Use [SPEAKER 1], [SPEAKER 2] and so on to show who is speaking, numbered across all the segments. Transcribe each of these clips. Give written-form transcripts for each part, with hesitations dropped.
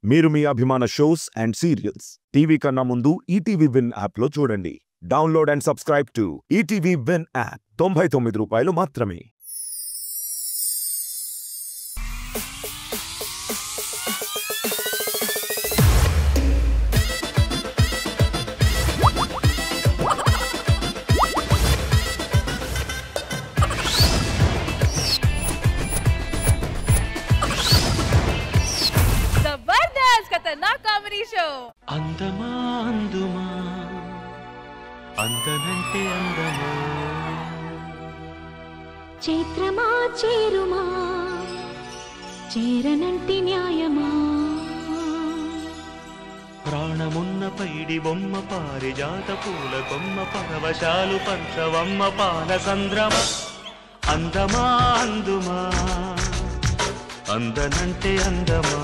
[SPEAKER 1] మీరు మీ అభిమాన shows and serials TV కన్నా ముందు ఈటీవీ విన్ యాప్ లో చూడండి. Download and subscribe to ETV win app. 99 రూపాయలు మాత్రమే.
[SPEAKER 2] అందమా అందుమా అందనంటే అందమా
[SPEAKER 3] చైత్రమా చేరుమా చేరనంటి న్యాయమా
[SPEAKER 2] ప్రాణమున్న పైడి బొమ్మ పారిజాత పూల కొమ్మ పరవశాలు పంచవమ్మ పాల సంద్రమ అందమా అందుమా అందనంటే అందమా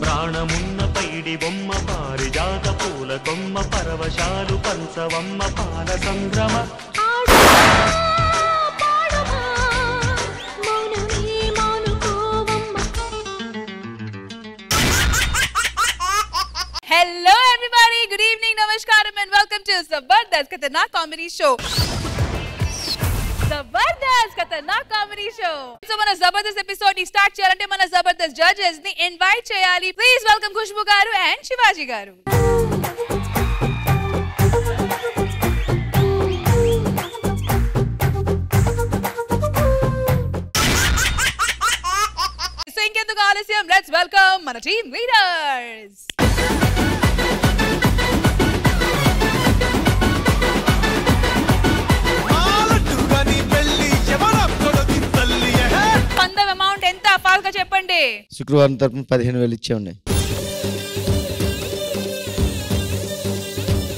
[SPEAKER 2] ప్రాణమున్న పైడి బొమ్మ పారిజాత పూల కొమ్మ పరవశాలు పంచవమ్మ పాల సంద్రమ
[SPEAKER 4] Hello everybody, good evening, namaskaram and welcome to Zabardast Khatarnak Comedy Show. Zabardast Khatarnak Comedy Show. So mana Zabardast episode ni start cheyalante mana Zabardast judges ni invite cheyali. Please welcome Khushbu garu and Shivaji garu. So inkenduku aalasyam, let's welcome mana team leaders. పందెం amount ఎంత ఫాల్గా చెప్పండి.
[SPEAKER 5] శుక్రవారం తరపున 15,000 ఇచ్చే ఉన్నాయి.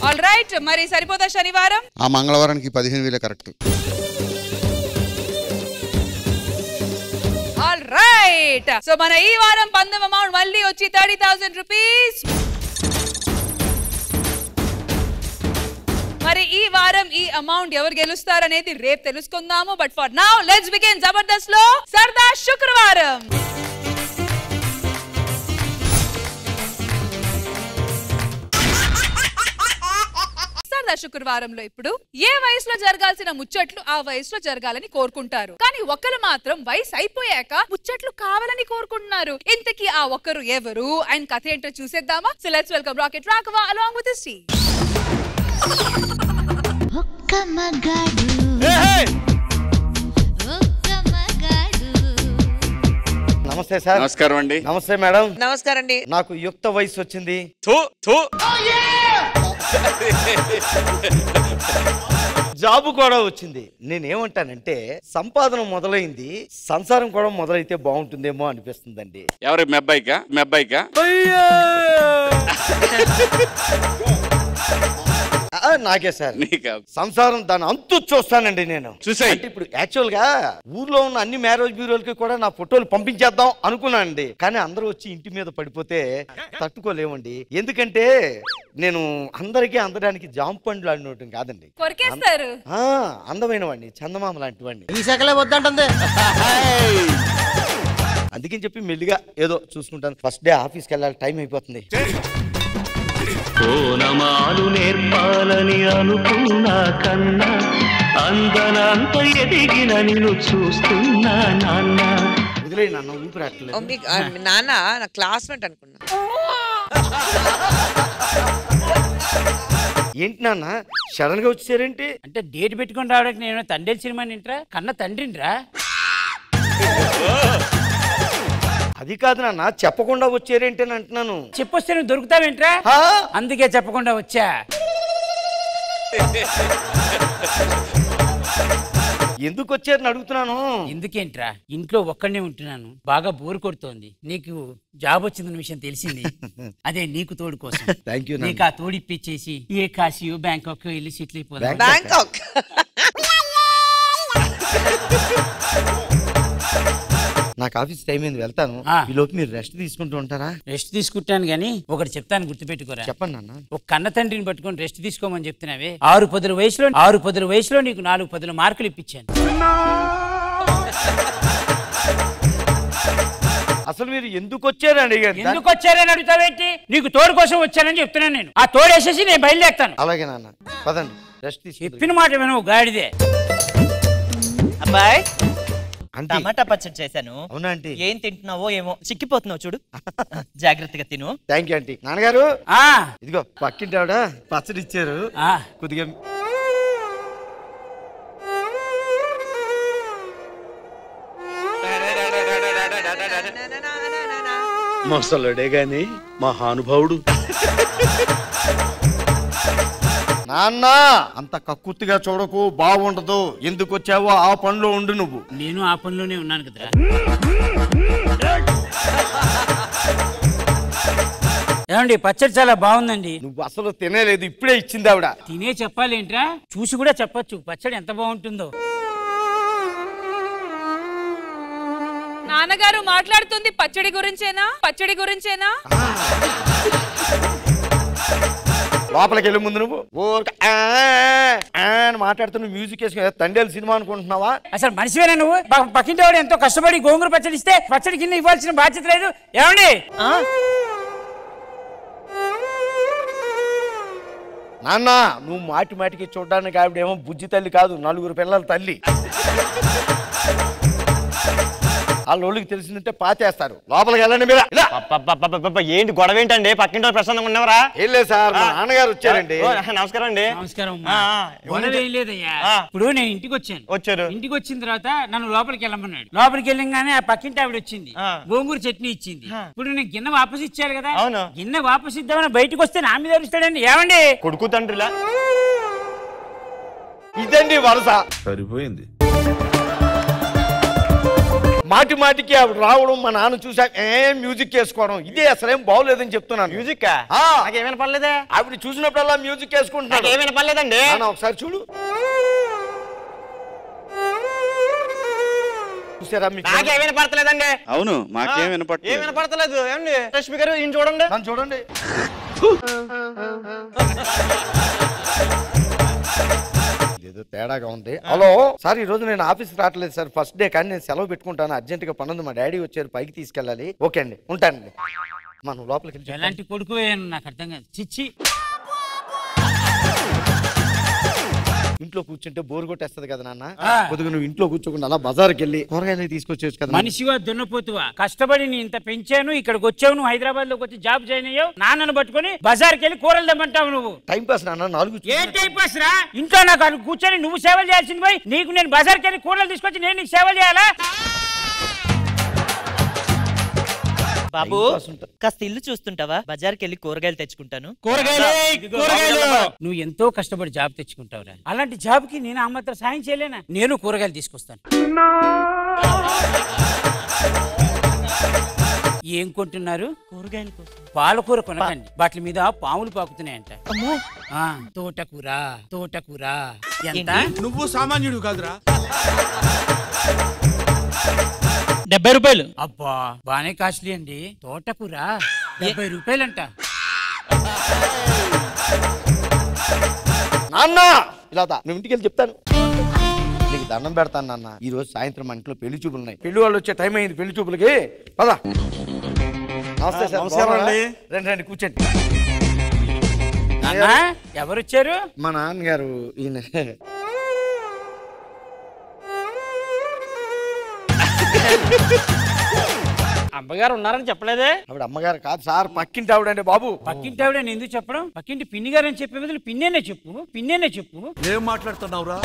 [SPEAKER 4] All right, మరి సరిపోతా శనివారం?
[SPEAKER 6] ఆ మంగళవారానికి 15,000 కరెక్ట్.
[SPEAKER 4] ఆల్ రైట్, సో మన ఈ వారం పందెం అమౌంట్ మళ్ళీ వచ్చి 30,000 రూపీస్. మరి ఈ వారం ఈ అమౌంట్ ఎవరు గెలుస్తారనేది రేపు తెలుసుకుందాము. But for now let's begin Jabardasth లో సరదా శుక్రవారం. సరదా శుక్రవారంలో ఇప్పుడు ఏ వయసులో జరగాల్సిన ముచ్చట్లు ఆ వయసులో జరగాలని కోరుకుంటారు, కానీ ఒకరు మాత్రం వయసు అయిపోయాక ముచ్చట్లు కావాలని కోరుకుంటున్నారు. ఇంతకీ ఆ ఒక్కరు ఎవరు అండ్ కథ ఏంటో చూసేద్దామా? So let's welcome rocket Raghava along with his team.
[SPEAKER 5] నమస్తే సార్.
[SPEAKER 6] నమస్కారం అండి.
[SPEAKER 5] నమస్తే మేడం.
[SPEAKER 7] నమస్కారం అండి.
[SPEAKER 5] నాకు యుక్త వయసు వచ్చింది. జాబు కూడా వచ్చింది. నేనేమంటానంటే సంపాదన మొదలైంది, సంసారం కూడా మొదలైతే బాగుంటుందేమో అనిపిస్తుందండి.
[SPEAKER 6] ఎవరి మెబ్బాయికా
[SPEAKER 5] నాకే సార్. సంసారం దాని అంతు చూస్తానండి నేను.
[SPEAKER 6] చూసాయి
[SPEAKER 5] ఇప్పుడు యాక్చువల్ గా ఊర్లో ఉన్న అన్ని మ్యారేజ్ బ్యూరోలకి కూడా నా ఫోటోలు పంపించేద్దాం అనుకున్నానండి. కానీ అందరూ వచ్చి ఇంటి మీద పడిపోతే తట్టుకోలేమండి. ఎందుకంటే నేను అందరికీ అందడానికి జామ పండ్లు ఆడినట్టు కాదండి, అందమైన వాడిని, చందమామ లాంటి వాడిని. ఈ శాఖలే వద్దంటుంది. అందుకని చెప్పి మెల్లిగా ఏదో చూసుకుంటాను. ఫస్ట్ డే ఆఫీస్కి వెళ్ళాలి, టైం అయిపోతుంది.
[SPEAKER 2] ఓనమాలు నేర్పాలని అనుకున్నా కన్నా అందనంత ఎదిగిన నిన్ను చూస్తున్నా నాన్న.
[SPEAKER 5] వదిలే నాన్న, ఊపిరాట్లేదు.
[SPEAKER 7] నాన్న నా క్లాస్మేట్ అనుకున్నా.
[SPEAKER 5] ఏంటి నాన్న సడన్ గా వచ్చారేంటి?
[SPEAKER 8] అంటే డేట్ పెట్టుకుని రావడానికి నేను తండ్రి సినిమా నింట్రా కన్నా తండ్రినిరా.
[SPEAKER 5] అది కాదు నాన్న, చెప్పకుండా వచ్చారేంటి అని అంటున్నాను.
[SPEAKER 8] చెప్పొస్తే నువ్వు దొరుకుతావేంట్రా, అందుకే చెప్పకుండా వచ్చా.
[SPEAKER 5] ఎందుకు వచ్చారని అడుగుతున్నాను.
[SPEAKER 8] ఎందుకేంట్రా, ఇంట్లో ఒక్కడనే ఉంటున్నాను, బాగా బోర్ కొడుతోంది. నీకు జాబ్ వచ్చిందన్న విషయం తెలిసింది, అదే నీకు తోడు కోసం. నీకు ఆ తోడు ఇప్పించేసి ఏ కాశీయో బ్యాంకాక్ వెళ్ళి సెటిల్ అయిపోతాం.
[SPEAKER 7] బ్యాంకాక్
[SPEAKER 5] నాకు ఆఫీస్ టైం అయింది, వెళ్తాను. ఈ లోపు మీరు రెస్ట్ తీసుకుంటూ ఉంటారా?
[SPEAKER 8] రెస్ట్ తీసుకుంటాను గానీ ఒకటి చెప్తాను, గుర్తుపెట్టుకోరా.
[SPEAKER 5] చెప్పండి అన్న.
[SPEAKER 8] ఒక కన్న తండ్రిని పట్టుకొని రెస్ట్ తీసుకోమని చెప్తున్నావే. 6 పదుల వయసులో నీకు 4 పదుల మార్కులు ఇప్పించాను.
[SPEAKER 5] అసలు మీరు ఎందుకు వచ్చారని
[SPEAKER 8] ఎందుకు వచ్చారని అడుగుతావేంటి? నీకు తోడు కోసం వచ్చానని చెప్తున్నాను నేను. ఆ తోడు వేసేసి నేను బయలుదేరుతాను.
[SPEAKER 5] అలాగే నాన్న, పదండి రెస్ట్ తీసుకు.
[SPEAKER 8] చెప్పిన మాట వినవు గాడిదే.
[SPEAKER 9] అబ్బాయి
[SPEAKER 5] అంటే
[SPEAKER 9] టమాటా పచ్చడి చేశాను.
[SPEAKER 5] అవునా ఆంటీ?
[SPEAKER 9] ఏం తింటున్నావో ఏమో, చిక్కిపోతున్నావు చూడు. జాగ్రత్తగా తిను.
[SPEAKER 5] Thank you aunty. నాన్నగారు
[SPEAKER 8] ఆ
[SPEAKER 5] ఇదిగో పక్కింటి ఆవిడ పచ్చడి ఇచ్చారు,
[SPEAKER 8] ఆ
[SPEAKER 5] కొద్దిగా.
[SPEAKER 10] మొసలుడే గాని మహానుభావుడు.
[SPEAKER 5] నాన్న అంత కక్కుర్తిగా చూడకు, బాగుండదు. ఎందుకు వచ్చావో ఆ పనిలో ఉండు నువ్వు.
[SPEAKER 8] నేను ఆ పనిలోనే ఉన్నాను కదరా. ఏమండి పచ్చడి చాలా బాగుందండి.
[SPEAKER 5] నువ్వు అసలు తినేలేదు, ఇప్పుడే ఇచ్చింది ఆవిడ.
[SPEAKER 8] తినే చెప్పాలి ఏంట్రా, చూసి కూడా చెప్పొచ్చు పచ్చడి ఎంత బాగుంటుందో.
[SPEAKER 4] నాన్నగారు మాట్లాడుతుంది పచ్చడి గురించేనా? పచ్చడి గురించేనా?
[SPEAKER 5] లోపలికి వెళ్ళే ముందు నువ్వు మాట్లాడుతున్న మ్యూజిక్ వేసుకుని తండేలు సినిమా అనుకుంటున్నావా?
[SPEAKER 8] అసలు మనిషివేనా నువ్వు? పక్కింటి వాడు ఎంతో కష్టపడి గోంగూర పచ్చడి ఇస్తే పచ్చడి కింద ఇవ్వాల్సిన బాధ్యత లేదు. ఏమండి
[SPEAKER 5] నాన్న, నువ్వు మాటి మాటికి చూడడానికి ఆవిడేమో బుజ్జి తల్లి కాదు, 4 పిల్లల తల్లి. వాళ్ళకి తెలిసిందంటే పాతేస్తారు. లోపలికి వెళ్ళండి మీరు.
[SPEAKER 9] ఏంటి గొడవ ఏంటండి? పక్కింటి ప్రశాంతంగా ఉన్నవరా?
[SPEAKER 5] ఏం లేదు సార్, మా నాన్నగారు వచ్చారండి.
[SPEAKER 9] నమస్కారం అండి.
[SPEAKER 8] నమస్కారం. ఏం లేదయ్యా, ఇప్పుడు నేను ఇంటికి వచ్చాను. ఇంటికి వచ్చిన తర్వాత నన్ను లోపలికి వెళ్ళమన్నాడు. లోపలికి వెళ్ళంగానే ఆ పక్కింటి ఆవిడ వచ్చింది, గోంగూర చట్నీ ఇచ్చింది. ఇప్పుడు నేను గిన్నె వాపసు ఇచ్చారు కదా, గిన్నె వాపసు ఇద్దామని బయటకు వస్తే నా మీద అరుస్తాడండి. ఏమండి
[SPEAKER 9] కొడుకు తండ్రిలా
[SPEAKER 5] ఇదండి వరుస.
[SPEAKER 1] సరిపోయింది.
[SPEAKER 5] మాటి మాటికి ఆవిడ రావడం, మా నాన్న చూసాక మ్యూజిక్ వేసుకోవడం, ఇదే అసలేం బాగోలేదని చెప్తున్నాను.
[SPEAKER 9] మ్యూజిక్ ఏమైనా పర్లేదే?
[SPEAKER 5] ఆవిడ చూసినప్పుడల్లా మ్యూజిక్ వేసుకుంటున్నాడు.
[SPEAKER 9] ఏమైనా పర్లేదండి?
[SPEAKER 5] ఒకసారి చూడు. చూసారా?
[SPEAKER 9] నాకేమైనా పడతలేదండి.
[SPEAKER 6] అవును, మాకేం వినపడలేదు.
[SPEAKER 9] ఏమైనా పడతలేదు. ఏమండి రష్మి గారు, ఈయన చూడండి.
[SPEAKER 5] నన్ను చూడండి. ఏదో తేడాగా ఉంది. హలో సార్, ఈ రోజు నేను ఆఫీస్ రావట్లేదు సార్, ఫస్ట్ డే. కానీ నేను సెలవు పెట్టుకుంటాను, అర్జెంట్ గా పనుంది. మా డాడీ వచ్చారు, పైకి తీసుకెళ్ళాలి. ఓకే అండి, ఉంటానండి. మనం లోపలికి వెళ్ళి.
[SPEAKER 8] ఎలాంటి కొడుకు నాకు అర్థం కాదు. చిచ్చి,
[SPEAKER 5] ఇంట్లో కూర్చుంటే బోర్ కొట్టేస్తుంది కదా నాన్న. కొద్దిగా నువ్వు ఇంట్లో కూర్చోకుండా అలా బజార్కి వెళ్ళి కూరగాయలు తీసుకొచ్చేవచ్చు కదా.
[SPEAKER 8] మనిషిగా దున్నపోతువా, కష్టపడి నీ ఇంత పెంచాను, ఇక్కడికి వచ్చావు, నువ్వు హైదరాబాద్ లోకి వచ్చి జాబ్ జాయిన్ అయ్యావు, నాన్నను పట్టుకొని బజార్కి వెళ్ళి కూరలు తెమ్మంటావు నువ్వు.
[SPEAKER 5] టైం పాస్ నాన్న. 4
[SPEAKER 8] ఏం టైం పాస్ రా? ఇంట్లో నాకు కూర్చొని నువ్వు సేవలు చేయాల్సింది పోయి, నీకు నేను బజార్కి వెళ్ళి కూరలు తీసుకొచ్చి నేను నీకు సేవలు చేయాలా?
[SPEAKER 9] బాబు కాస్త ఇల్లు చూస్తుంటావా? బజార్కి వెళ్ళి కూరగాయలు తెచ్చుకుంటాను.
[SPEAKER 8] నువ్వు ఎంతో కష్టపడి జాబ్ తెచ్చుకుంటావురా, అలాంటి జాబ్ కి నేను ఆ మాత్రం సాయం చేయలేనా? నేను కూరగాయలు తీసుకొస్తాను. ఏం కొంటున్నారు?
[SPEAKER 9] కూరగాయల కోసం.
[SPEAKER 8] పాలకూర కొనకండి, వాటి మీద పాములు పాకుతున్నాయంట. తోటకూర ఎంత?
[SPEAKER 10] నువ్వు సామాన్యుడు కాదురా.
[SPEAKER 8] 70 రూపాయలు. అబ్బా, బానే కాస్ట్లీ అండి. తోటకూర 70 రూపాయలంట.
[SPEAKER 5] నాన్న ఇలా నువ్వు ఇంటికి వెళ్ళి చెప్తాను. నీకు దండం పెడతాను నాన్న. ఈ రోజు సాయంత్రం మా ఇంట్లో పెళ్లి చూపులు ఉన్నాయి. పెళ్లి వాళ్ళు వచ్చే టైం అయింది పెళ్లి చూపులకి. పదా. నమస్తే సార్.
[SPEAKER 10] నమస్కారం అండి.
[SPEAKER 5] రండి కూర్చోండి.
[SPEAKER 8] ఎవరు వచ్చారు?
[SPEAKER 5] మా నాన్నగారు. ఈయన
[SPEAKER 9] అమ్మగారు ఉన్నారని చెప్పలేదే?
[SPEAKER 5] ఆవిడ అమ్మగారు కాదు సార్, పక్కింటి ఆవిడండి బాబు.
[SPEAKER 8] పక్కింటి ఆవిడ ఎందుకు చెప్పడం? పక్కింటి పిన్ని గారు అని చెప్పే బదులు పిన్నేనే చెప్పు.
[SPEAKER 10] ఏం మాట్లాడుతున్నావురా?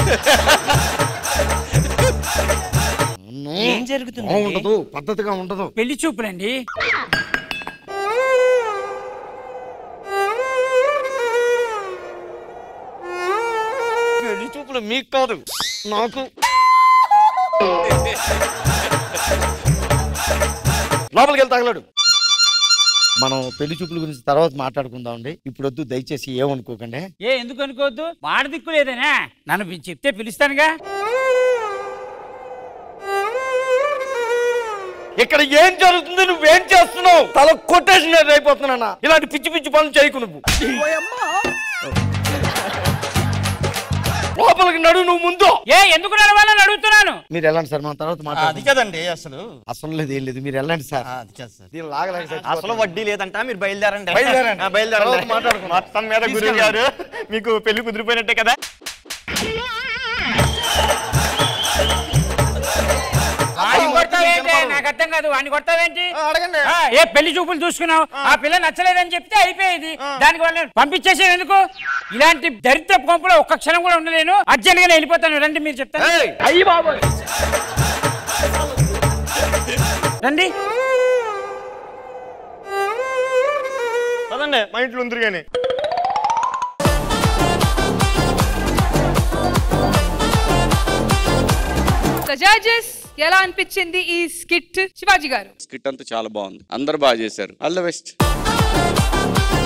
[SPEAKER 9] ఏం జరుగుతుంది?
[SPEAKER 5] ఉండదు, పద్ధతిగా ఉండదు.
[SPEAKER 8] పెళ్లి చూపులండి.
[SPEAKER 5] పెళ్లి చూపులు మీకు కాదు, నాకు. లోపలికి వెళ్తే తగలడు. మనం పెళ్లి చూపుల గురించి తర్వాత మాట్లాడుకుందాం అండి. ఇప్పుడు వద్దు దయచేసి, ఏమనుకోకండి.
[SPEAKER 8] ఎందుకు అనుకోవద్దు? మాట దిక్కు లేదనా? నన్ను చెప్తే పిలుస్తానుగా.
[SPEAKER 5] ఇక్కడ ఏం జరుగుతుంది, నువ్వేం చేస్తున్నావు? తల కొట్టేసి అయిపోతున్నా. ఇలాంటి పిచ్చి పిచ్చి పనులు చేయకు నువ్వు. లోపలికి నడు నువ్వు ముందు.
[SPEAKER 8] ఎందుకు నడవాలని అడుగుతున్నాను.
[SPEAKER 5] మీరు వెళ్ళండి సార్, మన తర్వాత
[SPEAKER 10] అది కదండి
[SPEAKER 5] అసలు లేదు, ఏం లేదు, మీరు వెళ్ళండి సార్. దీని లాగలేక
[SPEAKER 10] అసలు వడ్డీ లేదంట, మీరు బయలుదేరండి.
[SPEAKER 5] బయలుదేరండి. మాట్లాడుకున్నాం
[SPEAKER 10] మొత్తం మీద గురువు గారు మీకు పెళ్లి కుదిరిపోయినట్టే కదా.
[SPEAKER 8] నాకు అర్థం కాదు, వాడిని కొడతావేంటి? ఏ పెళ్లి చూపులు చూసుకున్నావు, ఆ పిల్ల నచ్చలేదని చెప్తే అయిపోయేది. దానికి వాళ్ళని పంపించేసేది ఎందుకు? ఇలాంటి దరిద్ర కొంపులో ఒక్క క్షణం కూడా ఉండలేను. అర్జెంట్ గానే వెళ్ళిపోతాను. రండి, మీరు చెప్తాను. అయ్యి బాబు రండి.
[SPEAKER 10] పదండి, మా ఇంట్లో ఉంది కానీ.
[SPEAKER 4] జడ్జెస్ ఎలా అనిపించింది ఈ స్కిట్? శివాజీ గారు.
[SPEAKER 6] స్కిట్ అంతా చాలా బాగుంది, అందరు బాగా చేశారు. All the best.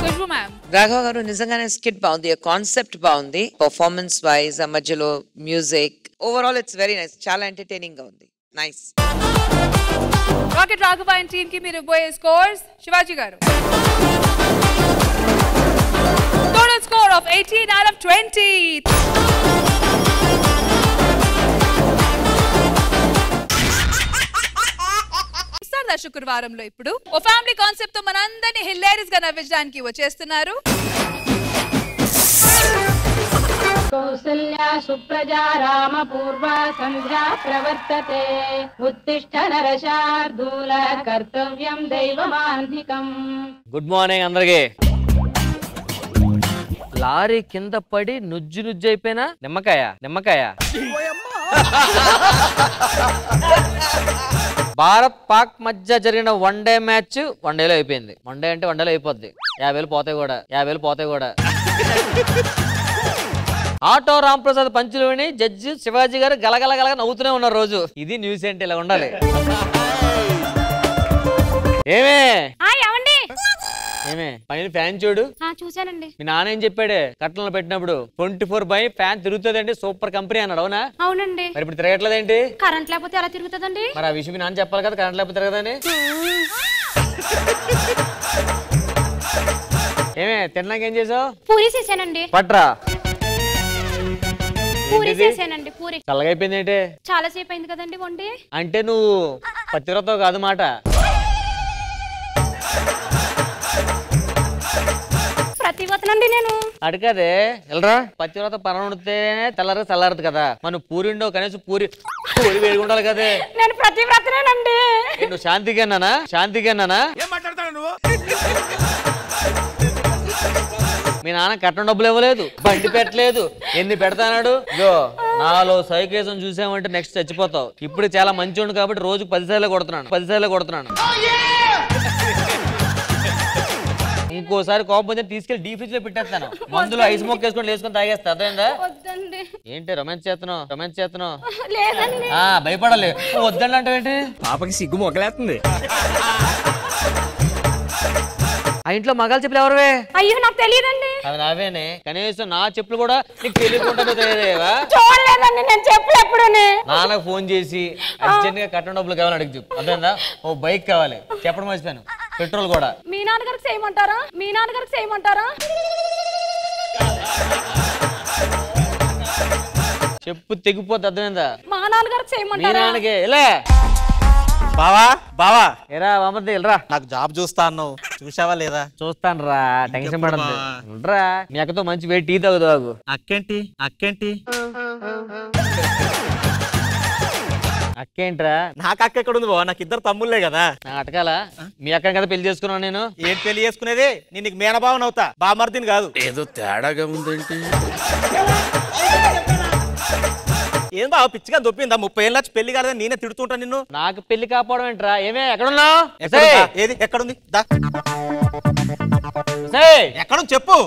[SPEAKER 4] Khushbu ma'am.
[SPEAKER 7] Raghava గారు నిజంగానే స్కిట్ బాగుంది, కాన్సెప్ట్ బాగుంది, పర్ఫార్మెన్స్ వైజ్ ఆ మధ్యలో music, overall it's very nice, చాలా ఎంటర్టైనింగ్ గా ఉంది. Nice.
[SPEAKER 4] Rocket Raghava and team కి మీరు పోయే స్కోర్స్. శివాజీ గారు. Total score of 18 out of 20. శుక్రవారంలో ఇప్పుడు ఓ ఫ్యామిలీ కాన్సెప్ట్ తో మనందరినీ హిలేరియస్ గా నవ్వించడానికి వచ్చేస్తున్నారు.
[SPEAKER 3] కౌసల్యా సుప్రజా రామ పూర్వ సంధ్యా ప్రవర్తతే ఉత్తిష్ఠ నరశార్దూల కర్తవ్యం దైవమాంధికం.
[SPEAKER 11] గుడ్ మార్నింగ్ అందరికి. లారీ కింద పడి నుజ్జు నుజ్జు అయిపోయినా నిమ్మకాయ భారత్ పాక్ మధ్య జరిగిన వన్డే మ్యాచ్ వన్డేలో అయిపోయింది. వన్డే అంటే వన్డేలో అయిపోద్ది. 50,000 పోతాయి కూడా. ఆటో రాంప్రసాద్ పంచులు విని జడ్జి శివాజీ గారు గలగల నవ్వుతూనే ఉన్నారు రోజు. ఇది న్యూస్ ఏంటి, ఇలా ఉండాలి. ఏమే పైన ఫ్యాన్ చూడు.
[SPEAKER 3] చూసానండి.
[SPEAKER 11] మీ నాన్న ఏం చెప్పాడే కట్టణంలో పెట్టినప్పుడు 24/7 ఫ్యాన్ తిరుగుతుందండి, సూపర్ కంపెనీ అన్నాడు. అవునా?
[SPEAKER 3] అవునండి.
[SPEAKER 11] మరి ఇప్పుడు తిరగట్లేదేంటి?
[SPEAKER 3] కరెంట్ లేకపోతే ఎలా తిరుగుతుందండి?
[SPEAKER 11] మరి ఆ విషయం మీ నాన్న చెప్పాలి కదా, కరెంట్ లేకపోతే తిరగదని. ఏమే తిన్నాక ఏం చేసావు?
[SPEAKER 3] పూరి చేశానండి.
[SPEAKER 11] పట్రా.
[SPEAKER 3] పూరి చేశానండి. పూరి
[SPEAKER 11] చల్లగా అయిపోయింది ఏంటి?
[SPEAKER 3] చాలా సేపు అయింది కదండి వండి.
[SPEAKER 11] అంటే నువ్వు పతివ్రతవు కాదు మాట.
[SPEAKER 3] ప్రతివ్రతనండి నేను.
[SPEAKER 11] అడగదే వెళ్ళరా. పతివ్రత పరం ఉండితేనే చల్లారదు కదా. మనం పూరి ఉండవు, కనీసం పూరి వేడి ఉండాలి కదే.
[SPEAKER 3] నేను ప్రతివ్రతనేనండి.
[SPEAKER 11] నువ్వు శాంతికేనా?
[SPEAKER 10] ఏం మాట్లాడతాడు నువ్వు?
[SPEAKER 11] మీ నాన్న కట్నం డబ్బులు ఇవ్వలేదు, బండి పెట్టలేదు, ఎన్ని పెడతానాడు. ఇగో నాలో సైకేసం చూసామంటే నెక్స్ట్ చచ్చిపోతావు. ఇప్పుడు చాలా మంచి ఉండు కాబట్టి రోజుకు 10 సార్లు కొడుతున్నాను. ఇంకోసారి కోపం వచ్చి తీసుకెళ్లి డీ ఫ్రిడ్జ్ లో పెట్టేస్తాను. మందులో ఐస్ మొక్క వేసుకొని తాగేస్తా. అర్థమైందా? ఏంటి రొమాన్స్ చేస్తున్నావు? భయపడాలి. వద్దండి అంటే ఏంటి? పాపకి సిగ్గు మొగ్గలేస్తుంది. ఆ ఇంట్లో మగాళ్ళ చెప్పులు ఎవరివే?
[SPEAKER 3] అయ్యో నాకు తెలియదండి.
[SPEAKER 11] అది నావేనే. కనీసం నా చెప్పులు కూడా నీకు తెలియకుండా తెలియదేవా?
[SPEAKER 3] చూడలేదండి నేను చెప్పులు ఎప్పుడూనే.
[SPEAKER 11] నాన్నకు ఫోన్ చేసి అర్జెంట్ గా కట్నం డబ్బులు కావాలని అడిగి చెప్పు. అర్థమైందా? ఓ బైక్ కావాలి, చెప్పడం మర్చిపోయాను. పెట్రోల్ కూడా.
[SPEAKER 3] మీ నాన్నగారికి చేయమంటారా?
[SPEAKER 11] చెప్పు తెగిపోద్ది. అర్థమైందా?
[SPEAKER 3] మా నాన్నగారికి చేయమంటారా?
[SPEAKER 11] మీ నాన్నకే ఇలా.
[SPEAKER 10] బావా
[SPEAKER 11] ఏరా వామర్ది వెళ్ళరా.
[SPEAKER 10] నాకు జాబ్ చూస్తా అన్నావు, చూసావా లేదా?
[SPEAKER 11] చూస్తాను రా, టెన్షన్ పడద్దు. రా మీ అక్కతో మంచి వేడి టీ తాగు.
[SPEAKER 10] అక్కేంటి
[SPEAKER 11] అక్కేంట్రా?
[SPEAKER 10] నాకు అక్క ఎక్కడ ఉంది బావ? నాకు 2 తమ్ముళ్ళే కదా.
[SPEAKER 11] నాకు అటకాల. మీ అక్కని కదా పెళ్లి చేసుకున్నాను నేను.
[SPEAKER 10] ఏంటి పెళ్లి చేసుకునేది? నేను నీకు మేనబావన్ అవుతా, బామర్దిని కాదు.
[SPEAKER 6] ఏదో తేడాగా ఉందేంటి?
[SPEAKER 10] ఏం బావ పిచ్చిగా దొప్పిందా? 30 ఏళ్ళ పెళ్లి కాలేదని నేనే తిడుతుంటా నిన్ను.
[SPEAKER 11] నాకు పెళ్లి కాపోవడం ఏంట్రా? ఏమే ఎక్కడున్నావు?
[SPEAKER 10] ఏది ఎక్కడుంది? దా
[SPEAKER 11] ఎక్కడుంది
[SPEAKER 10] చెప్పు.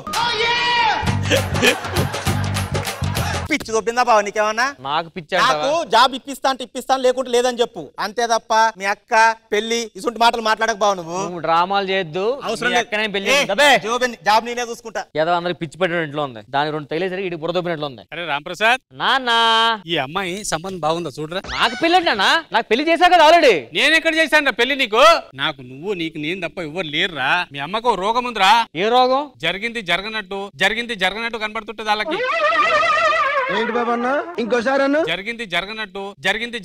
[SPEAKER 10] పిచ్చి దొబ్బిందా బావ నీకేమన్నా?
[SPEAKER 11] నాకు పిచ్చి
[SPEAKER 10] నాకు జాబ్ ఇప్పిస్తాను లేకుంటే లేదని చెప్పు అంతే తప్ప మీ అక్క పెళ్లి ఇటువంటి మాటలు మాట్లాడక బావ.
[SPEAKER 11] నువ్వు డ్రామాలు చేయొద్దు.
[SPEAKER 10] అవసరం జాబ్ నేనే చూసుకుంటా.
[SPEAKER 11] ఏదో అందరికి పిచ్చి పెట్టిన ఇంట్లో ఉంది, దాని 2 తగిలేసరికి ఇటు బురదొబ్బినట్లు ఉంది.
[SPEAKER 12] అరే రాంప్రసాద్
[SPEAKER 11] నాన్న,
[SPEAKER 12] ఈ అమ్మాయి సంబంధం బాగుందా చూడరా.
[SPEAKER 11] నాకు పెళ్లి నాన్న, నాకు పెళ్లి చేశా కదా ఆల్రెడీ.
[SPEAKER 12] నేను ఎక్కడ చేశాను పెళ్లి నీకు? నాకు నువ్వు నీకు నేను తప్ప ఎవరు లేరురా. మీ అమ్మకు రోగం ఉందిరా.
[SPEAKER 11] ఏ రోగం?
[SPEAKER 12] జరిగింది జరగనట్టు కనబడుతుంటది వాళ్ళకి.
[SPEAKER 13] ఏంటి బాబా అన్న ఇంకోసారి అన్న?
[SPEAKER 12] జరిగింది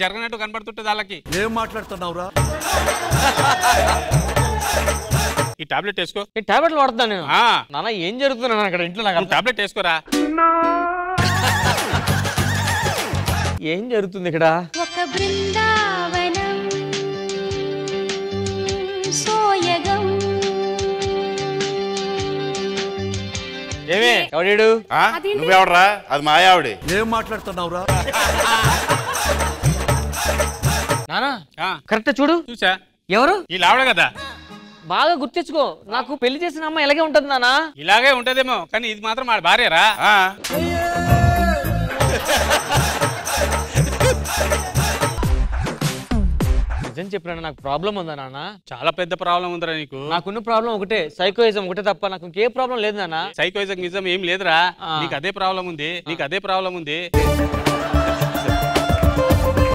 [SPEAKER 12] జరగనట్టు కనబడుతుంటది వాళ్ళకి.
[SPEAKER 13] ఏం మాట్లాడుతున్నావురా?
[SPEAKER 12] ఈ టాబ్లెట్ వేసుకో.
[SPEAKER 11] ఈ టాబ్లెట్లు వాడుతాను నేను. నాన్న ఏం జరుగుతున్నా అక్కడ ఇంట్లో? నాకు
[SPEAKER 12] టాబ్లెట్ వేసుకోరా.
[SPEAKER 11] ఏం జరుగుతుంది ఇక్కడ?
[SPEAKER 14] ఒక బృందావనం సోయగం.
[SPEAKER 11] ఏమే ఎవడీడు?
[SPEAKER 6] నువ్వెవడరా? అది మా ఆవిడే.
[SPEAKER 13] ఏం మాట్లాడుతున్నావురా?
[SPEAKER 11] నానా కరెక్ట్ చూడు.
[SPEAKER 12] చూసా.
[SPEAKER 11] ఎవరు?
[SPEAKER 12] ఈ లావడ కదా.
[SPEAKER 11] బాగా గుర్తించుకో, నాకు పెళ్లి చేసిన అమ్మ ఇలాగే ఉంటది నానా.
[SPEAKER 12] ఇలాగే ఉంటదేమో, కానీ ఇది మాత్రం మా భార్యరా.
[SPEAKER 11] నిజం చెప్పినా నాకు ప్రాబ్లం ఉందా నాన్న?
[SPEAKER 12] చాలా పెద్ద ప్రాబ్లం ఉందిరా నీకు.
[SPEAKER 11] నాకున్న ప్రాబ్లం ఒకటే, సైకోయిజం ఒకటే తప్ప నాకు ఇంకే ప్రాబ్లం లేదు నాన్న.
[SPEAKER 12] సైకోయిజం నిజం ఏం లేదురా. నీకు అదే ప్రాబ్లం ఉంది.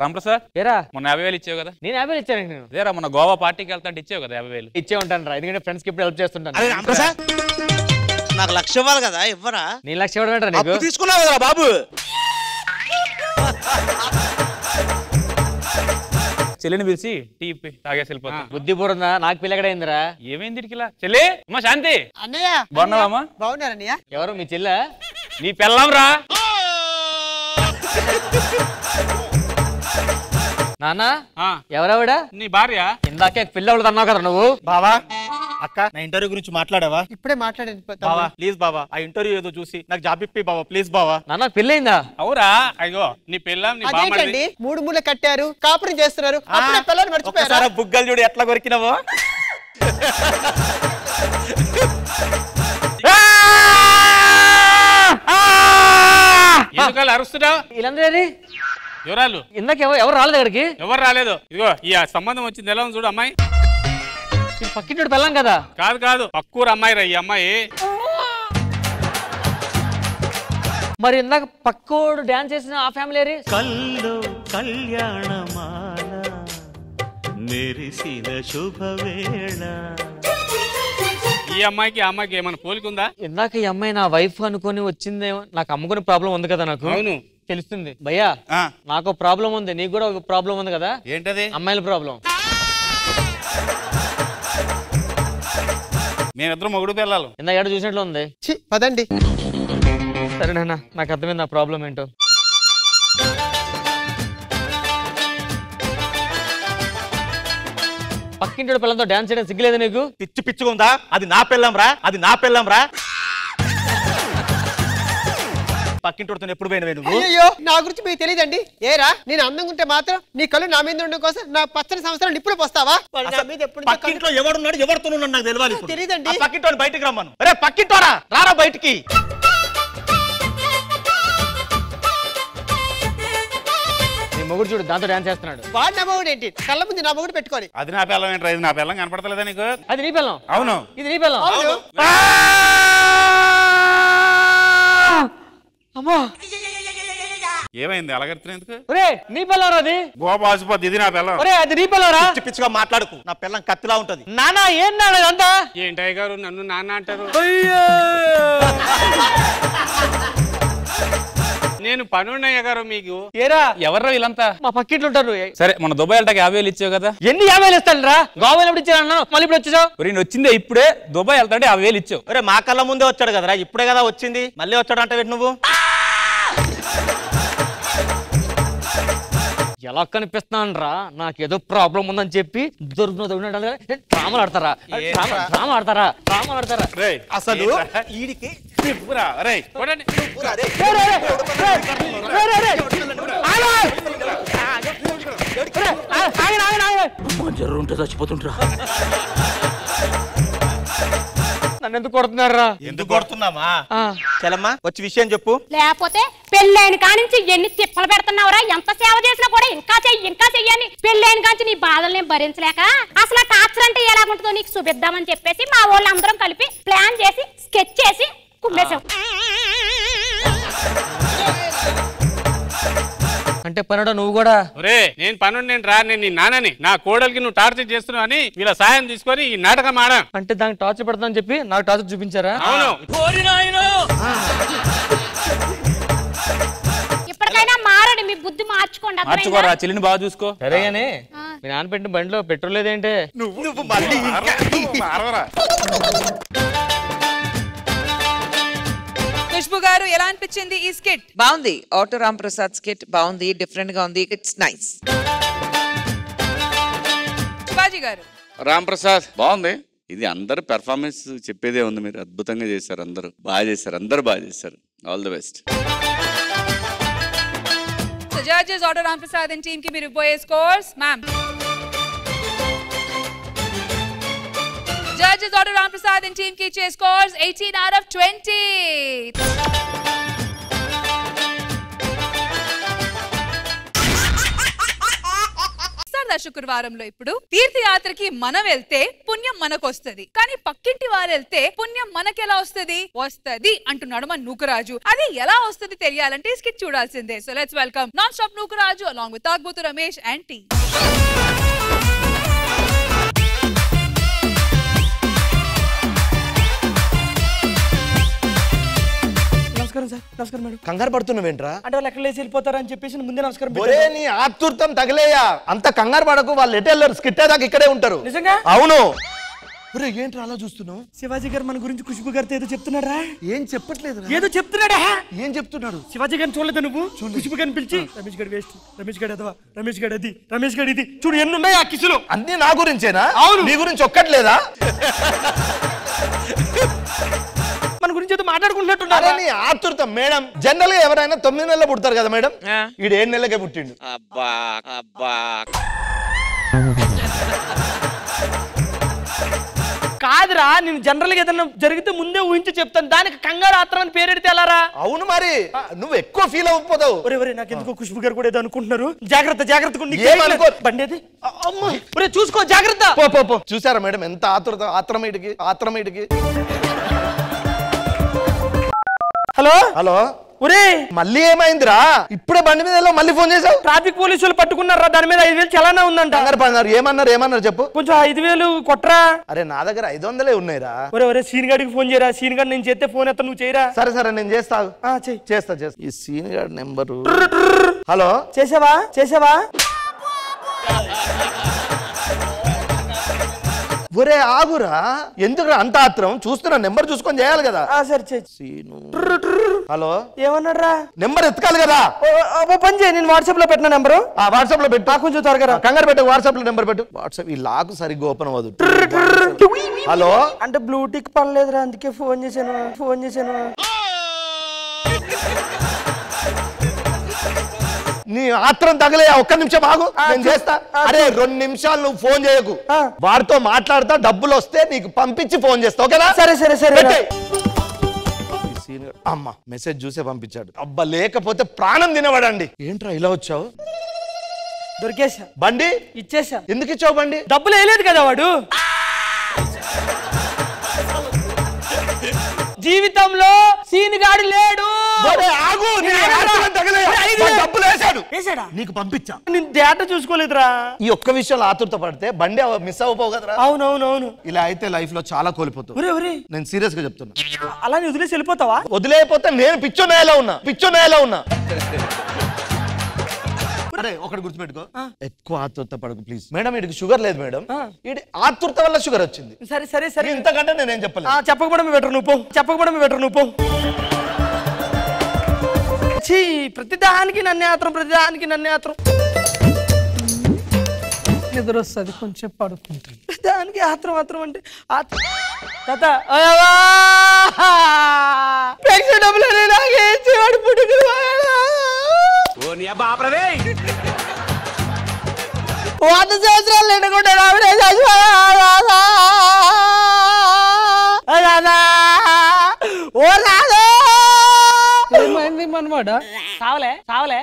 [SPEAKER 12] రాంప్రసాద్
[SPEAKER 11] ఏరా
[SPEAKER 12] మొన్న 50,000 ఇచ్చావు కదా.
[SPEAKER 11] నేను 50,000 ఇచ్చాను. నేను
[SPEAKER 12] అదేరా మొన్న గోవా పార్టీకి వెళ్తాంటే ఇచ్చావు కదా 50,000.
[SPEAKER 11] ఇచ్చే ఉంటాను రా, ఎందుకంటే ఫ్రెండ్స్ కి ఇప్పుడు హెల్ప్ చేస్తుంటాను.
[SPEAKER 10] నాకు 1,00,000 ఇవ్వాలి కదా, ఇవ్వరా?
[SPEAKER 11] నీ 1,00,000 ఇవ్వడం నీకు
[SPEAKER 10] తీసుకున్నావు కదా బాబు.
[SPEAKER 12] చెల్లిని పిలిచి టీ తాగేసి వెళ్ళిపోతా.
[SPEAKER 11] బుద్ధి పూర్వందా? నాకు పిల్ల ఎక్కడ అయిందిరా?
[SPEAKER 12] ఏమైంది ఇడికిలా? చెల్లి అమ్మా శాంతి.
[SPEAKER 10] అన్నయ్య
[SPEAKER 12] బాగున్నావమ్మా?
[SPEAKER 10] బాగున్నారన్నయ్య.
[SPEAKER 11] ఎవరు మీ చెల్ల?
[SPEAKER 12] నీ పెళ్ళాం రా.
[SPEAKER 11] నాన్న ఎవరావిడ?
[SPEAKER 12] నీ భార్య.
[SPEAKER 11] ఇందాకే పిల్లవాళ్ళు అన్నావు కదా నువ్వు.
[SPEAKER 10] బావా అక్క నా ఇంటర్వ్యూ గురించి మాట్లాడావా?
[SPEAKER 15] ఇప్పుడే మాట్లాడాను
[SPEAKER 10] బావా ప్లీజ్ బావా, ఆ ఇంటర్వ్యూ ఏదో చూసి నాకు జాబ్ ఇప్పి బావా ప్లీజ్ బావా.
[SPEAKER 11] నాన్న పెళ్ళయిందా?
[SPEAKER 12] అవురా. అయ్యో నీ పెళ్ళాం నీ బామ్మర్ది.
[SPEAKER 15] 3 మూల కట్టారు, కాపురం చేస్తున్నారు. అప్పుడే పిల్లలు మర్చిపోయారా?
[SPEAKER 10] బుగ్గలు చూడు ఎట్లా కొరికినావో.
[SPEAKER 12] ఎందుకలా అరుస్తున్నావు?
[SPEAKER 11] వీళ్ళందరూ
[SPEAKER 12] ఎవరాలు?
[SPEAKER 11] ఇందాక ఎవరు రాలేదు అక్కడికి?
[SPEAKER 12] ఎవరు రాలేదు. ఇదిగో ఈ సంబంధం వచ్చింది ఎలా ఉంది చూడు. అమ్మాయి
[SPEAKER 11] పక్కింటి పెళ్ళాం కదా.
[SPEAKER 12] కాదు పక్కూరు అమ్మాయి రా ఈ అమ్మాయి.
[SPEAKER 11] మరి ఇందాక పక్కోడు డాన్స్ చేసిన ఆ ఫ్యామిలీ.
[SPEAKER 2] కల్లో కళ్యాణమాల మెరిసిన శుభవేళ.
[SPEAKER 12] ఈ అమ్మాయికి ఆ అమ్మాయికి ఏమైనా పోలికుందా?
[SPEAKER 11] ఇందాక ఈ అమ్మాయి నా వైఫ్ అనుకుని వచ్చిందేమో. నాకు అమ్ముకునే ప్రాబ్లం ఉంది కదా నాకు.
[SPEAKER 12] అవును
[SPEAKER 11] తెలుస్తుంది భయ్యా. నాకు ప్రాబ్లం ఉంది, నీకు కూడా ఒక ప్రాబ్లం ఉంది కదా.
[SPEAKER 6] ఏంటది?
[SPEAKER 11] అమ్మాయిల ప్రాబ్లం.
[SPEAKER 12] మేమిద్దరం మొగుడు పిల్లలు.
[SPEAKER 11] ఇందాక ఎక్కడ చూసినట్లు ఉంది.
[SPEAKER 15] పదండి.
[SPEAKER 11] సరే నాన్న, నాకు అర్థమైంది నా ప్రాబ్లం ఏంటో. పక్కింటి పిల్లలతో డాన్స్ చేయడం సిగ్గులేదు నీకు?
[SPEAKER 10] పిచ్చిగా ఉందా? అది నా పెళ్ళం రా. పక్కింటితో ఎప్పుడు పోయినవే నువ్వు?
[SPEAKER 15] అయ్యో నా గురించి మీకు తెలియదండి. ఏరా నేను అందంగా ఉంటే మాత్రం నీ కళ్ళు నా మీద ఉండడం కోసం నా పచ్చని సంవత్సరాలు ఇప్పుడు వస్తావా?
[SPEAKER 10] పక్కింట్లో ఎవడున్నాడు ఎవరితో నాకు తెలియాలి.
[SPEAKER 15] తెలియదండి.
[SPEAKER 10] పక్కింటో బయటికి రమ్మను. అరే పక్కింటోరా రారా బయటికి.
[SPEAKER 11] నీ మొగుడు చూడు దాంతో డాన్స్ చేస్తున్నాడు.
[SPEAKER 15] వాడు నా మొగుడు ఏంటి? కళ్ళ ముందు నా మొగుడు పెట్టుకోని.
[SPEAKER 12] అది నా పిల్లం ఏంట్రా? ఇది నా పిల్లం కనపడతలేదా నీకు?
[SPEAKER 11] అది నీ పిల్లం.
[SPEAKER 12] అవును
[SPEAKER 11] ఇది నీ పిల్లం. అమ్మా
[SPEAKER 12] ఏమైంది అలాగెడుతున్నా ఎందుకు?
[SPEAKER 11] ఒరే నీ పిల్లరా అది?
[SPEAKER 12] గోపాసిపోద్ది. ఇది నా పిల్లం.
[SPEAKER 11] ఒరే అది నీ పిల్లరా?
[SPEAKER 10] పిచ్చిగా మాట్లాడుకు. నా పిల్లం కత్తిలా ఉంటది.
[SPEAKER 11] నానా ఏం నాన్న ఇదంతా?
[SPEAKER 12] ఏంటయ్య గారు నన్ను నాన్న అంటారు? నేను పనున్నయ్య గారు మీకు.
[SPEAKER 11] ఏరా
[SPEAKER 12] ఎవర్రా వీళ్ళంతా?
[SPEAKER 11] మా పక్కింట్లో ఉంటారు.
[SPEAKER 12] సరే మన దుబాయ్ వెళ్ళటానికి 50,000 ఇచ్చావు కదా.
[SPEAKER 11] ఎన్ని 50,000 ఇస్తాను రా? గోవా ఎప్పుడు ఇచ్చారన్నా? మళ్ళీ ఇప్పుడు వచ్చేసావు.
[SPEAKER 12] నేను వచ్చిందే ఇప్పుడే. దుబాయ్ వెళ్తాంటే 50,000 ఇచ్చావు.
[SPEAKER 10] అరే మా కళ్ళ ముందే వచ్చాడు కదరా, ఇప్పుడే కదా వచ్చింది. మళ్ళీ వచ్చాడు అంటే నువ్వు
[SPEAKER 11] ఎలా కనిపిస్తున్నాను రా? నాకేదో ప్రాబ్లం ఉందని చెప్పి డ్రామాలు ఆడతారా?
[SPEAKER 10] అసలు ఈడికి
[SPEAKER 11] జర్రుంటే చచ్చిపోతుంటరా. నన్ను ఎందుకు కొడుతున్నారా?
[SPEAKER 10] ఎందుకు కొడుతున్నామా? చలమ్మా వచ్చి విషయం చెప్పు.
[SPEAKER 3] లేకపోతే పెళ్ళైన కానించి ఎన్ని తిప్పలు పెడుతున్నావురా? ఎంత సేవ చేసినా కూడా ఇంకా చెయ్యని పెళ్ళైన కాంచి నీ బాధలు నేను భరించలేక అసలు టార్చర్ అంటే ఎలాగుంటుందో నీకు చూపిద్దామని చెప్పేసి మా వాళ్ళు అందరం కలిపి ప్లాన్ చేసి స్కెచ్ చేసి కుమ్మేశాం.
[SPEAKER 11] అంటే పనుడు నువ్వు కూడా?
[SPEAKER 12] ఒరే నేను పనుడు నేను రా, నేను నీ నాన్నని, నా కోడలికి నువ్వు టార్చర్ చేస్తున్నావు అని వీళ్ళ సాయం తీసుకొని ఈ నాటకం ఆడా.
[SPEAKER 11] అంటే దానికి టార్చర్ పెడతానని చెప్పి నాకు టార్చర్ చూపించారా?
[SPEAKER 12] అవును.
[SPEAKER 3] ఇప్పటికైనా మారండి, మీ బుద్ధి మార్చుకోండి.
[SPEAKER 12] మార్చుకోరా, చెల్లిని బాగా చూసుకో.
[SPEAKER 11] సరే గానీ మీ నాన్న పెట్టిన బండిలో పెట్రోల్ లేదేంటే?
[SPEAKER 5] నువ్వు మళ్ళీ
[SPEAKER 4] ఖుష్బు గారు ఎలా అనిపించింది ఈ స్కిట్?
[SPEAKER 7] బాగుంది. ఆటో రామ్ ప్రసాద్ స్కిట్ బాగుంది, డిఫరెంట్ గా ఉంది. It's nice.
[SPEAKER 4] శివాజీ గారు.
[SPEAKER 6] రామ్ ప్రసాద్ బాగుంది. ఇది అందరు పెర్ఫార్మెన్స్ చెప్పేదే ఉంది. మీరు అద్భుతంగా చేశారు, అందరూ బాగా చేశారు, అందరూ బాగా చేశారు. All the best.
[SPEAKER 4] Judges auto Ram Prasad and team కి మీరు ఇవ్వబోయే scores ma'am. Judges order Ram Prasad and team ki scores 18 out of 20. సరదా శుక్రవారంలో ఇప్పుడు తీర్థయాత్రకి మనం వెళ్తే పుణ్యం మనకొస్తది, కానీ పక్కింటి వారు వెళ్తే పుణ్యం మనకెలా వస్తది అంటున్నాడు మన నూకరాజు. అది ఎలా వస్తది తెలియాలంటే స్కిట్ చూడాల్సిందే. So let's welcome non stop Nookaraju along with Thagubothu Ramesh and team.
[SPEAKER 10] నమస్కారం సార్. నమస్కారం మేడం.
[SPEAKER 5] కంగారు పడుతున్నావేంట్రా?
[SPEAKER 10] అంటే వాళ్ళు ఎక్కడ లేచి వెళ్ళిపోతారని చెప్పేసి ముందే నమస్కారం.
[SPEAKER 5] ఒరే నీ ఆతుర్తం తగలేయా, అంత కంగారు పడకు. వాళ్ళు ఎటు వెళ్ళరు, స్కిట్ దాకా ఇక్కడే ఉంటారు.
[SPEAKER 10] నిజంగా?
[SPEAKER 5] అవును. ఒరే ఏంట్రా అలా చూస్తున్నావు?
[SPEAKER 10] శివాజీ గారు మన గురించి ఖుష్బు గారితో ఏదో చెప్తున్నాడా?
[SPEAKER 5] ఏం చెప్పట్లేదు.
[SPEAKER 10] ఏదో చెప్తున్నాడా?
[SPEAKER 5] ఏం చెప్తున్నాడు?
[SPEAKER 10] శివాజీ గారిని చూడలేదు నువ్వు? ఖుష్బు గారిని పిలిచి రమేష్ గడి వేస్ట్, రమేష్ గడి అదవా, రమేష్ గడి అది, రమేష్ గడి ఇది, చూడు ఎన్ని ఉన్నాయి ఆ కిసులు.
[SPEAKER 5] అన్ని నా గురించేనా?
[SPEAKER 10] అవును.
[SPEAKER 5] నీ గురించి ఒక్కట్లేదా?
[SPEAKER 10] మన గురించి ఏదో మాట్లాడుకుంటున్నట్టున్నారా?
[SPEAKER 5] నీ ఆతుర్తం మేడం. జనరల్ గా ఎవరైనా 9 నెలలు పుడతారు కదా మేడం, ఈడు 7 నెలలకే పుట్టిండు.
[SPEAKER 6] అబ్బా అబ్బా.
[SPEAKER 10] కాదురా, నేను జనరల్ గా ఏదైనా జరిగితే ముందే ఊహించి చెప్తాను. దానికి కంగారు ఆత్రం అని పేరెడితే ఎలారా?
[SPEAKER 5] అవును మరి, నువ్వు ఎక్కువ ఫీల్ అవ్వకపోతావు.
[SPEAKER 10] ఒరే నాకు ఎందుకో ఖుష్బు గారు కూడా ఏదో అనుకుంటున్నారు. జాగ్రత్త జాగ్రత్త. బండేది అమ్మా, ఒరే చూసుకో జాగ్రత్త.
[SPEAKER 5] పో. చూసారా మేడం ఎంత ఆత్రమేటికి. హలో ఒరే మళ్ళీ ఏమైందిరా? ఇప్పుడే బండి మీద మళ్ళీ ఫోన్ చేసావు.
[SPEAKER 10] ట్రాఫిక్ పోలీసులు పట్టుకున్నారా? దాని మీద 5,000 చలానా ఉందంట.
[SPEAKER 5] ఏమన్నారు చెప్పు.
[SPEAKER 10] కొంచెం 5,000 కొట్రా.
[SPEAKER 5] అరే నా దగ్గర 500 ఉన్నాయిరా.
[SPEAKER 10] ఒరే సీన్ గాడికి ఫోన్ చేయరా. సీన్ గారు నేను చేస్తే ఫోన్ ఎత్తా, నువ్వు చేయరా?
[SPEAKER 5] సరే నేను చేస్తా. చేస్తా. ఈ సీన్ గాడి నెంబరు. హలో చేసావా? ఒరే ఆగురా, ఎందుకు అంత ఆత్రం? చూస్తున్నా, నెంబర్ చూసుకొని చేయాలి కదా.
[SPEAKER 10] సరే
[SPEAKER 5] హలో
[SPEAKER 10] ఏమన్నారా?
[SPEAKER 5] నెంబర్ ఎత్తుకాలి కదా.
[SPEAKER 10] పని చేయి, నేను వాట్సాప్ లో పెట్టిన నెంబరు.
[SPEAKER 5] వాట్సాప్ లో పెట్టు.
[SPEAKER 10] కొంచెం త్వరగా
[SPEAKER 5] కంగారు పెట్టు. వాట్సాప్ లో నెంబర్ పెట్టు. వాట్సాప్ ఈ లాక్ సరిగ్గా ఓపెన్ అవ్వదు. హలో
[SPEAKER 10] అంటే బ్లూటిక్ పడలేదురా, అందుకే ఫోన్ చేశాను.
[SPEAKER 5] నీ ఆత్రం తగలే. ఒక్క నిమిషం ఆగు, నేను చేస్తా. అరే 2 నిమిషాలు నువ్వు ఫోన్ చేయకు. వాడితో మాట్లాడతా, డబ్బులు వస్తే నీకు పంపించి ఫోన్ చేస్తా. ఓకేనా?
[SPEAKER 10] సరే.
[SPEAKER 5] అమ్మా మెసేజ్ చూసే పంపించాడు. అబ్బా లేకపోతే ప్రాణం తినవాడండి. ఏంట్రా ఇలా వచ్చావు?
[SPEAKER 10] దొరికేసా.
[SPEAKER 5] బండి
[SPEAKER 10] ఇచ్చేసా.
[SPEAKER 5] ఎందుకు ఇచ్చావు బండి?
[SPEAKER 10] డబ్బులు వేయలేదు కదా వాడు. జీవితంలో సీన్ గాడు లేడు.
[SPEAKER 5] డబ్బులు వేసాడు, నీకు పంపించా.
[SPEAKER 10] నేను డేటా చూసుకోలేదురా.
[SPEAKER 5] ఈ ఒక్క విషయంలో ఆతురత పడితే బండి మిస్ అవ్వపోవు కదరా.
[SPEAKER 10] అవును.
[SPEAKER 5] ఇలా అయితే లైఫ్ లో చాలా కోల్పోతావు. నేను సీరియస్ గా చెప్తున్నా.
[SPEAKER 10] అలా వదిలేసి వెళ్ళిపోతావా?
[SPEAKER 5] వదిలేకపోతే నేను పిచ్చోనేలా ఉన్నా. అరే ఒకటి గుర్తుపెట్టుకో, ఎక్కువ ఆతురత పడకు ప్లీజ్. మేడం వీడికి షుగర్ లేదు మేడం. వీడి ఆతురత వల్ల షుగర్ వచ్చింది.
[SPEAKER 10] సరే
[SPEAKER 5] ఇంతకంటే నేనేం చెప్పలేదు.
[SPEAKER 10] చెప్పకపోవడం బెటర్ నువ్వు పో. ప్రతిదానికి నన్నే ఆత్రం. నిద్ర వస్తుంది, కొంచెం పడుకుంటాను. దానికి ఆత్రం అంటే డబ్బులు నాకేవాడు పుట్టుకు 100 సంవత్సరాలు ఎండుకుంటాడు.
[SPEAKER 15] రాదా ఓ రాదా
[SPEAKER 16] ఏమైంది మనవాడ
[SPEAKER 9] సావలే సావలే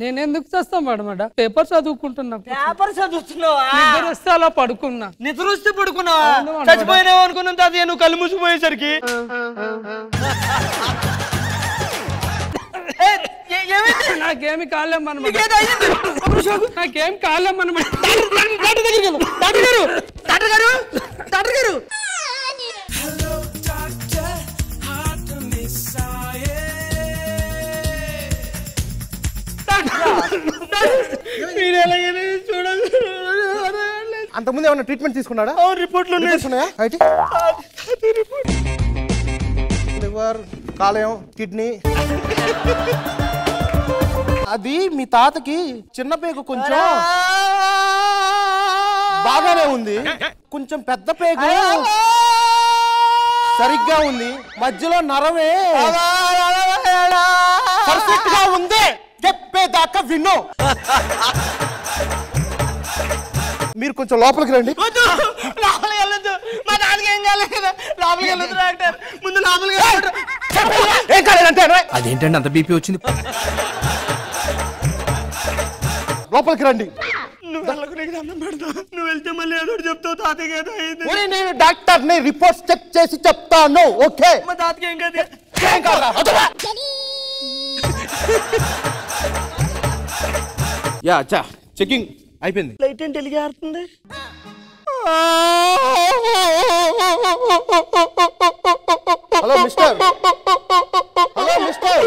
[SPEAKER 16] నేను ఎందుకు చేస్తాం మేడం పేపర్ చదువుకుంటున్నా
[SPEAKER 9] పేపర్ చదువుతున్నావా
[SPEAKER 16] నిద్ర వస్తే అలా పడుకున్నా
[SPEAKER 9] నిద్ర వస్తే పడుకున్నావా చచ్చిపోయినావు అనుకున్నాం తాతయ్య నువ్వు కళ్ళు మూసిపోయేసరికి
[SPEAKER 16] నాకేమి కాలేమన్నమాట నాకేం కాలేమన్నమాట
[SPEAKER 9] డాక్టర్ గారు
[SPEAKER 15] అంతకుముందు ఏమన్నా ట్రీట్మెంట్ తీసుకున్నాడా
[SPEAKER 9] రిపోర్ట్లు
[SPEAKER 15] ఉన్నాయా లివర్ కాలేయం కిడ్నీ అది మీ తాతకి చిన్న పేగు కొంచెం బాగానే ఉంది కొంచెం పెద్ద పేగు సరిగ్గా ఉంది మధ్యలో నరమే పర్ఫెక్ట్ గా ఉంది చెప్పేదాకా విను మీరు కొంచెం లోపలికి రండి
[SPEAKER 9] లోపలికి వెళ్ళొద్దు మా తాతకి ఏం కాలేదు లోపలికి వెళ్ళొద్దు డాక్టర్ ముందు లోపలికి
[SPEAKER 15] ఏం కాలేదంటే
[SPEAKER 13] అదేంటండి అంత బీపీ వచ్చింది
[SPEAKER 15] లోపలికి రండి
[SPEAKER 9] నువ్వు వెళ్ళకు నీకు దండం పెడతా నువ్వు వెళ్తే మళ్ళీ ఏదో చెప్తావు తాతకి ఏదో అయింది
[SPEAKER 15] నేను డాక్టర్ ని రిపోర్ట్స్ చెక్ చేసి చెప్తాను ఓకే
[SPEAKER 9] మా తాతకి ఏం కాదు
[SPEAKER 15] ఏం కాదురా, వదలరా.
[SPEAKER 13] యా అచ్చా చెకింగ్ అయిపోయింది
[SPEAKER 9] లైట్ ఏంటి వెలిగేస్తుంది
[SPEAKER 15] హలో మిస్టర్ హలో మిస్టర్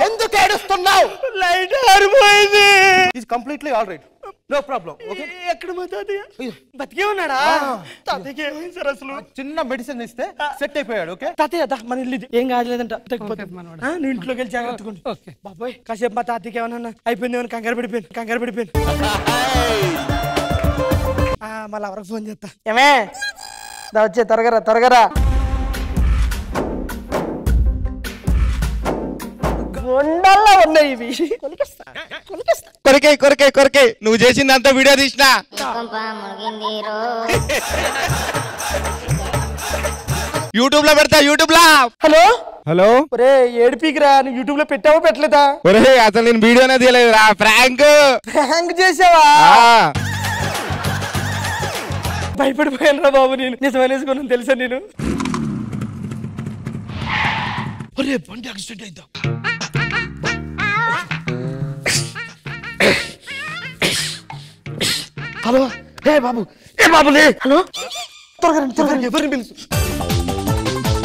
[SPEAKER 15] ఎందుకు ఏడుస్తున్నావు
[SPEAKER 9] లైట్ ఆరిపోయింది
[SPEAKER 15] is completely all right no problem okay
[SPEAKER 9] ఎక్కడ మా తాతయ్య బతికే ఉన్నాడా తాతయ్యకి ఏమైంది సార్ అసలు
[SPEAKER 15] చిన్న మెడిసిన్ ఇస్తే సెట్ అయిపోయాడు ఓకే
[SPEAKER 9] తాతయ్య మన ఇల్లు ఇది ఏం కాదులేదంట నువ్వు ఇంట్లోకి వెళ్ళి జాగ్రత్తగా ఓకే బాబాయ్ కాసేపు మా తాతయ్యకి ఏమన్నా అయిపోయింది ఏమన్నా కంగారు పడిపోయాను మళ్ళీ ఎవరికి ఫోన్ చేస్తా ఏమే వచ్చే త్వరగా ఉండల్లా ఉన్నాయి ఇవి
[SPEAKER 11] కొరికే నువ్వు చేసిందంతా వీడియో తీసినా యూట్యూబ్ లో పెడతా యూట్యూబ్ లో హలో
[SPEAKER 9] ఒరే ఏడిపికిరా నువ్వు యూట్యూబ్ లో పెట్టావా పెట్టలేదా
[SPEAKER 11] ఒరే అసలు నేను వీడియోనే తీయలేదు రా ప్రాంక్
[SPEAKER 9] చేసావా భయపడిపోయాను రా బాబు నేను నిజమనేసుకున్నాను తెలుసా నేను
[SPEAKER 13] ఒరే బండి యాక్సిడెంట్ అయిందా
[SPEAKER 9] హలో ఏ బాబు హలో త్వరగా ఎవరిని పిలుసు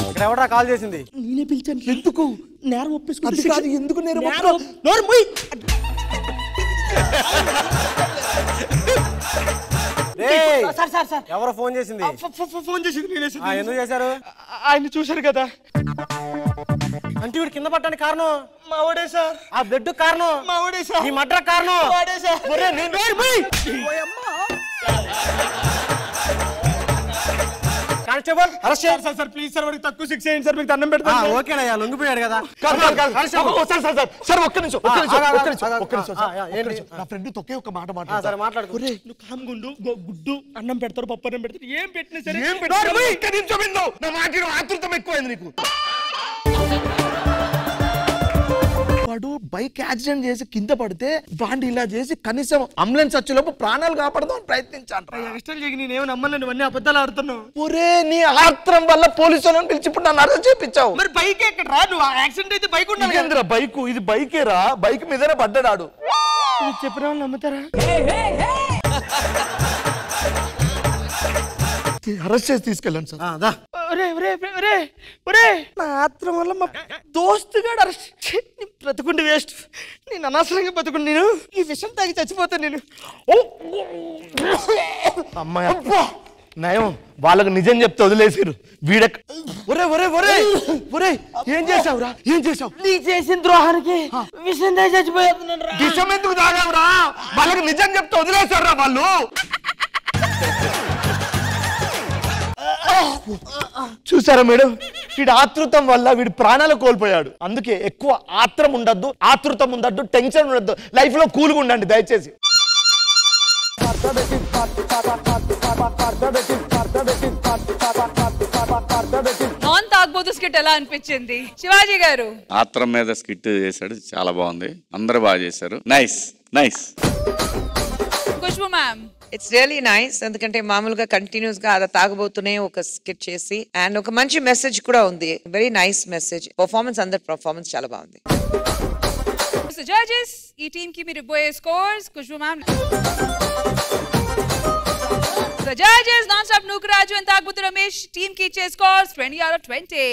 [SPEAKER 15] ఇక్కడ ఎవడా కాల్ చేసింది
[SPEAKER 9] నేనే పిలిచాను ఎందుకు నేరం ఒప్పేసుకుంటే
[SPEAKER 15] కాదు ఎందుకు ఎవరో ఫోన్ చేసింది
[SPEAKER 9] ఫోన్ చేసింది
[SPEAKER 15] ఎందుకు చేశారు
[SPEAKER 9] ఆయన చూశారు కదా
[SPEAKER 15] అంటే వీడు కింద పట్టడానికి కారణం
[SPEAKER 9] మా ఓడే సార్
[SPEAKER 15] ఆ బెడ్ కారణం
[SPEAKER 9] మా ఓడే సార్
[SPEAKER 15] ఈ మడ్ర కారణం
[SPEAKER 9] వాడే సార్
[SPEAKER 15] ఒరే, కానిస్టేబుల్
[SPEAKER 9] అరెస్ట్ చేయండి సార్ ప్లీజ్ సార్ వాడికి తక్కువ శిక్ష చేయండి సార్ మీకు దండం పెడతాను
[SPEAKER 15] ఓకేనయ్యా లొంగిపోయాడు కదా
[SPEAKER 9] సార్ ఒక్క నిమిషం నా ఫ్రెండ్ తొక్కే ఒక మాట
[SPEAKER 15] మాట్లాడు
[SPEAKER 9] నువ్వు కామ్గుండు గుడ్డు అన్నం పెడతారు పప్పు అన్నం పెడతారు ఏం పెట్టినా సరే
[SPEAKER 15] నా మాట ఆతృతం ఎక్కువైంది నీకు
[SPEAKER 13] వాడు బైక్ యాక్సిడెంట్ చేసి కింద పడితే వాడిని ఇలా చేసి కనీసం అంబులెన్స్ వచ్చేలోపు ప్రాణాలు కాపాడదాం ప్రయత్నించాను
[SPEAKER 9] ఎక్స్ట్రా చేసి నేనేమో నమ్మలేను అన్ని అబద్ధాలు ఆడుతున్నావు
[SPEAKER 13] ఒరే నీ ఆత్రం వల్ల పోలీసు వాళ్ళని పిలిచి ఇప్పుడు నన్ను అరెస్ట్ చేపించావు
[SPEAKER 9] మరి బైక్ ఎక్కడ రా నువ్వు యాక్సిడెంట్ అయితే బైక్ ఉండాలి
[SPEAKER 13] బైక్ ఇది బైకేరా బైక్ మీదనే పడ్డాడు
[SPEAKER 9] చెప్పిన వాళ్ళు నమ్ముతారా
[SPEAKER 13] అరెస్ట్ చేసి తీసుకెళ్ళండి సార్
[SPEAKER 9] నా ఆత్రం వల్ల మా దోస్తుగాడు అరెస్ట్ బ్రతుకుండి వేస్ట్ నేను అనవసరంగా బ్రతుకుండి నేను ఈ విషయం తాగి చచ్చిపోతాను నేను
[SPEAKER 13] అమ్మాయి నయం వాళ్ళకు నిజం చెప్తే వదిలేసారు వీడ ఒరే ఒరే ఒరే ఒరే ఏం చేసావురా ఏం చేసావు
[SPEAKER 9] నీ చేసిన ద్రోహానికి విషయం తాగి చచ్చిపోతున్నాను
[SPEAKER 13] విషం ఎందుకు తాగావురా వాళ్ళకి నిజం చెప్తే వదిలేసారా వాళ్ళు చూసారా మేడం వీడి ఆతృతం వల్ల వీడి ప్రాణాలు కోల్పోయాడు. అందుకే ఎక్కువ ఆత్రం ఉండద్దు, ఆతృతం ఉండద్దు, టెన్షన్ ఉండద్దు. లైఫ్ లో కూల్గా ఉండండి దయచేసి.
[SPEAKER 4] నాన్ తాగబోతు స్కిట్ ఎలా అనిపించింది శివాజీ గారు?
[SPEAKER 6] ఆత్రం మీద స్కిట్ చేశాడు, చాలా బాగుంది, అందరూ బాగా చేశారు. Nice nice.
[SPEAKER 4] Khushbu ma'am
[SPEAKER 7] it's really nice. ఎందుకంటే మామూలుగా కంటిన్యూస్ గా అలా తాగబోతూనే ఒక స్కిట్ చేసి అండ్ ఒక మంచి మెసేజ్ కూడా ఉంది. Very nice message. పర్ఫార్మెన్స్, అందరి పర్ఫార్మెన్స్ చాలా బాగుంది.
[SPEAKER 4] జడ్జెస్, ఈ టీమ్ కి మీరు ఇవ్వబోయే scores. Khushbu ma'am. The judges, Non-Stop Nukraju and Tagbutu Ramesh team ki iche scores 20 out of 20.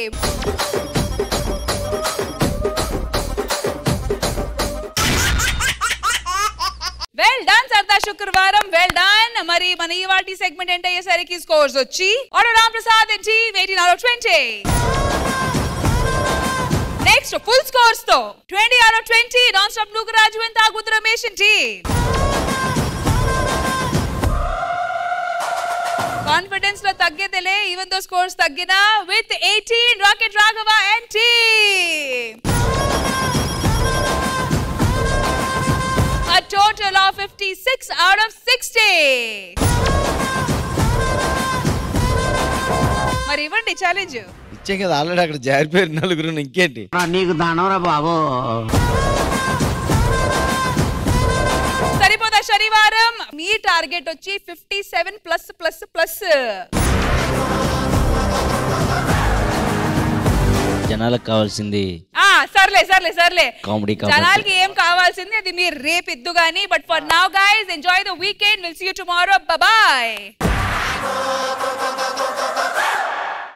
[SPEAKER 4] Well done Sarda Shukrvaram, well done. Mari mana ee vaati segment end ayyesariki scores వచ్చి Auto Ram Prasad and team 18 out of 20. Next full scores తో 20 out of 20 Non-Stop Nukraju and Tagbutu Ramesh and team. Confidence lo taggedele, even though scores taggina with 18 Rocket Raghava and team. A total of 56 out of 60. మరి ఇవ్వండి challenge.
[SPEAKER 5] ఇచ్చే కదా already అక్కడ జారిపోయారు నలుగురు, ఇంకేంటి
[SPEAKER 17] నీకు దానవరా బాబు.
[SPEAKER 4] సరిపోదా శనివారం? మీ టార్గెట్ వచ్చి 57 ప్లస్ ప్లస్ ప్లస్.
[SPEAKER 17] జనాలకు కావాల్సింది
[SPEAKER 4] సర్లే సర్లే సర్లే,
[SPEAKER 17] కామెడీ.
[SPEAKER 4] జనాలకి ఏం కావాల్సింది అది మీరు రేపు ఇద్దు గానీ. But for now guys, enjoy the weekend. Will see you tomorrow. Bye bye.